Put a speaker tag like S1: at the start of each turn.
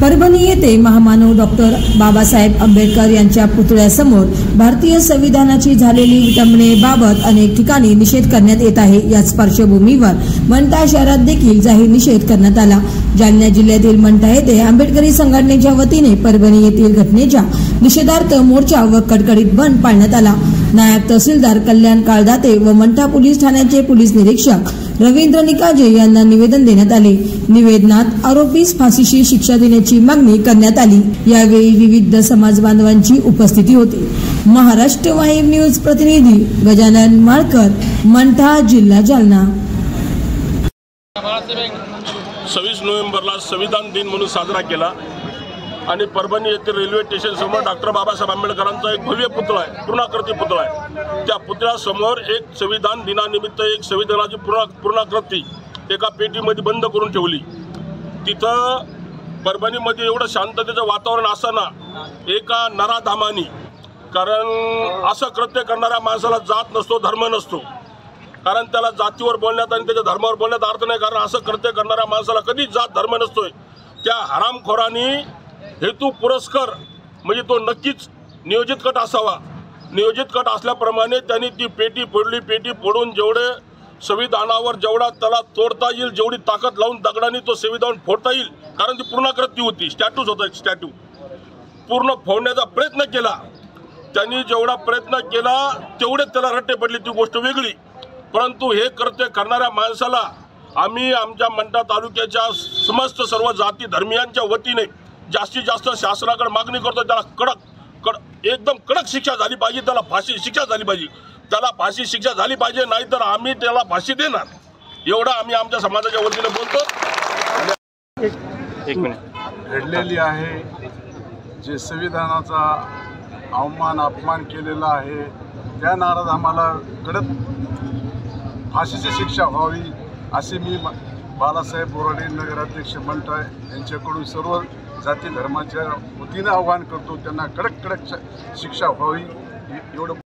S1: परभणी येथे महामानव डॉक्टर बाबासाहेब आंबेडकर यांच्या पुतळ्यासमोर भारतीय संविधानाची झालेली विटंबनेबाबत अनेक ठिकाणी निषेध करण्यात येत आहे। याच पार्श्वभूमीवर मंठा शहरात देखील जाहीर निषेध करण्यात आला। जालना जिल्ह्यातील मंठा येथे आंबेडकरी संघटनेच्या वतीने परभणी येथील घटनेच्या निषेधार्थ मोर्चा व कडकडीत बंद पाळण्यात आला। नायब तहसीलदार कल्याण काळदाते व मंठा पोलीस ठाण्याचे पोलीस निरीक्षक रवींद्र निकाजे यांना निवेदन देण्यात आले। निवेदनात आरोपीस फाशीची शिक्षा देण्याची मागणी करण्यात आली। यावेळी विविध समाज बांधवांची उपस्थिती होती। महाराष्ट्र वाहिनी न्यूज प्रतिनिधी गजानन माळकर, मंठा, जिल्हा जालना।
S2: 26 नोव्हेंबरला संविधान दिन म्हणून साजरा केला आणि परभणी येथील रेल्वे स्टेशन समोर डॉक्टर बाबासाहेब आंबेडकरांचा एक भव्य पुतळा आहे, पूर्णाकृती पुतळा आहे। त्या पुतळ्यासमोर एक संविधान दिनानिमित्त एक संविधानाची पूर्णाकृती एका पेटीमध्ये बंद करून ठेवली। तिथं परभणीमध्ये एवढं शांततेचं वातावरण असताना एका नराधामानी, कारण असं कृत्य करणाऱ्या माणसाला जात नसतो, धर्म नसतो, कारण त्याला जातीवर बोलण्यात आणि त्याच्या धर्मावर बोलण्यात अर्थ नाही, कारण असं कृत्य करणाऱ्या माणसाला कधीच जात धर्म नसतोय। त्या हरामखोरांनी हेतू पुरस्कर म्हणजे तो नक्कीच नियोजित कट असावा। नियोजित कट असल्याप्रमाणे त्यांनी ती पेटी फोडली। पेटी फोडून जेवढे संविधानावर जेवढा त्याला तोडता येईल, जेवढी ताकद लावून दगडांनी तो संविधान फोडता येईल, कारण ती पूर्णाकृती होती, स्टॅट्यूच होता, स्टॅट्यू पूर्ण फोडण्याचा प्रयत्न केला। त्यांनी जेवढा प्रयत्न केला तेवढे त्याला रट्टे पडले, ती गोष्ट वेगळी। परंतु हे कृत्य करणाऱ्या माणसाला आम्ही आमच्या मंठा तालुक्याच्या समस्त सर्व जाती धर्मियांच्या वतीने जास्तीत जास्त शासनाकडे मागणी करतो, त्याला एकदम कडक शिक्षा झाली पाहिजे, त्याला फाशी शिक्षा झाली पाहिजे, त्याला फाशी शिक्षा झाली पाहिजे, नाहीतर आम्ही त्याला फाशी देणार, एवढं आम्ही आमच्या समाजाच्या वतीने बोलतो।
S3: एक मिनिट घडलेली आहे, जे संविधानाचा अपमान केलेला आहे, त्या नाराज आम्हाला कडक फाशीची शिक्षा व्हावी असे मी बाळासाहेब बोराडे नगराध्यक्ष मंठा यांच्याकडून सर्व जाती धर्माच्या वतीने आवाहन करतो। त्यांना कडक शिक्षा व्हावी एवढं